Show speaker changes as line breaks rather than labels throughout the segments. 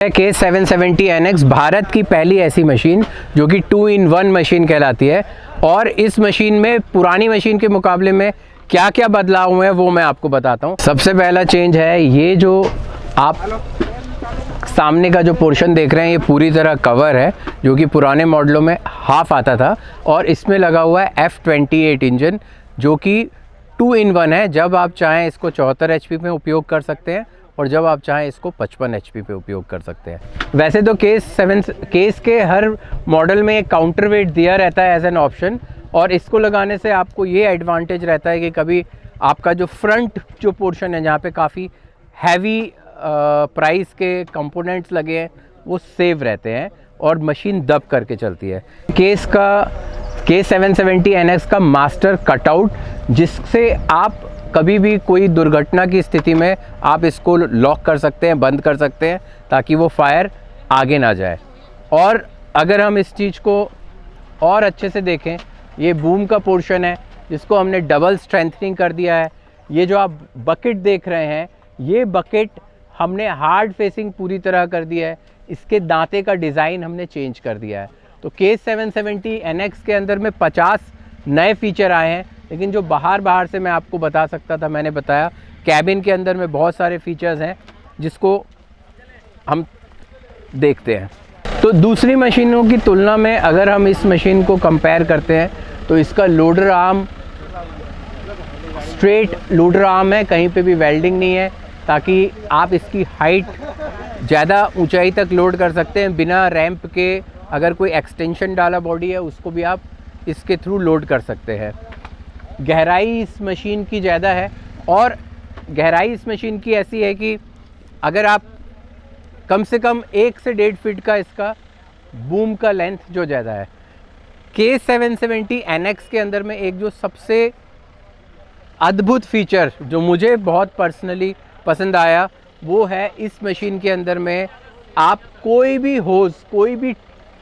K770NX Bharat की पहली ऐसी मशीन जो कि 2-in-1 मशीन कहलाती है। और इस मशीन में पुरानी मशीन के मुकाबले में क्या क्या बदलाव हुए हैं वो मैं आपको बताता हूँ। सबसे पहला चेंज है ये जो आप सामने का जो पोर्शन देख रहे हैं, ये पूरी तरह कवर है जो कि पुराने मॉडलों में हाफ आता था। और इसमें लगा हुआ है F28 इंजन जो कि 2-in-1 है। जब आप चाहें इसको 74 HP में उपयोग कर सकते हैं और जब आप चाहें इसको 55 HP पे उपयोग कर सकते हैं। वैसे तो केस के हर मॉडल में एक काउंटर वेट दिया रहता है एज एन ऑप्शन, और इसको लगाने से आपको ये एडवांटेज रहता है कि कभी आपका जो फ्रंट जो पोर्शन है जहाँ पे काफ़ी हैवी प्राइस के कंपोनेंट्स लगे हैं वो सेव रहते हैं और मशीन दब करके चलती है। K770NX का मास्टर कटआउट, जिससे आप कभी भी कोई दुर्घटना की स्थिति में आप इसको लॉक कर सकते हैं, बंद कर सकते हैं ताकि वो फायर आगे ना जाए। और अगर हम इस चीज़ को और अच्छे से देखें, ये बूम का पोर्शन है जिसको हमने डबल स्ट्रेंथनिंग कर दिया है। ये जो आप बकेट देख रहे हैं, ये बकेट हमने हार्ड फेसिंग पूरी तरह कर दिया है। इसके दांते का डिज़ाइन हमने चेंज कर दिया है। तो K770NX के अंदर में 50 नए फीचर आए हैं, लेकिन जो बाहर से मैं आपको बता सकता था मैंने बताया। कैबिन के अंदर में बहुत सारे फीचर्स हैं जिसको हम देखते हैं। तो दूसरी मशीनों की तुलना में अगर हम इस मशीन को कंपेयर करते हैं तो इसका loader arm straight loader arm है, कहीं पे भी वेल्डिंग नहीं है, ताकि आप इसकी हाइट ज़्यादा ऊंचाई तक लोड कर सकते हैं बिना रैंप के। अगर कोई एक्सटेंशन डाला बॉडी है उसको भी आप इसके थ्रू लोड कर सकते हैं। गहराई इस मशीन की ज़्यादा है, और गहराई इस मशीन की ऐसी है कि अगर आप कम से कम 1 से 1.5 फीट का इसका बूम का लेंथ जो ज़्यादा है। K770NX के अंदर में एक जो सबसे अद्भुत फीचर जो मुझे बहुत पर्सनली पसंद आया वो है इस मशीन के अंदर में आप कोई भी होज़, कोई भी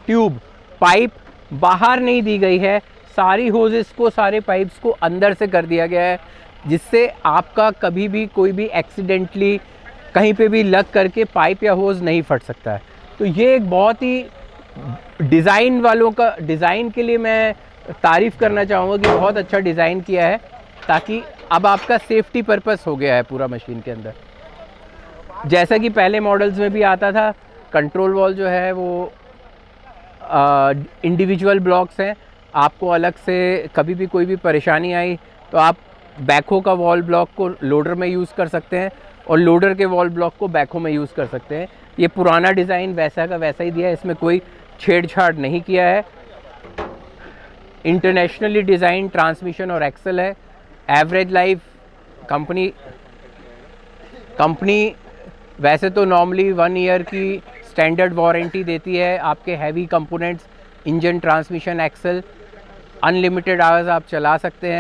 ट्यूब, पाइप बाहर नहीं दी गई है। सारी होजेस को, सारे पाइप्स को अंदर से कर दिया गया है, जिससे आपका कभी भी कोई भी एक्सीडेंटली कहीं पे भी लग करके पाइप या होज नहीं फट सकता है। तो ये एक बहुत ही डिज़ाइन वालों का, डिज़ाइन के लिए मैं तारीफ़ करना चाहूँगा कि बहुत अच्छा डिज़ाइन किया है, ताकि अब आपका सेफ्टी पर्पस हो गया है पूरा मशीन के अंदर। जैसा कि पहले मॉडल्स में भी आता था, कंट्रोल वॉल जो है वो इंडिविजुअल ब्लॉक्स हैं। आपको अलग से कभी भी कोई भी परेशानी आई तो आप बैकहो का वॉल ब्लॉक को लोडर में यूज़ कर सकते हैं और लोडर के वॉल ब्लॉक को बैकहो में यूज़ कर सकते हैं। ये पुराना डिज़ाइन वैसा का वैसा ही दिया है, इसमें कोई छेड़छाड़ नहीं किया है। इंटरनेशनली डिज़ाइन ट्रांसमिशन और एक्सल है। एवरेज लाइफ कंपनी वैसे तो नॉर्मली 1 ईयर की स्टैंडर्ड वारंटी देती है। आपके heavy components, engine, transmission, axle, unlimited hours आप चला सकते हैं।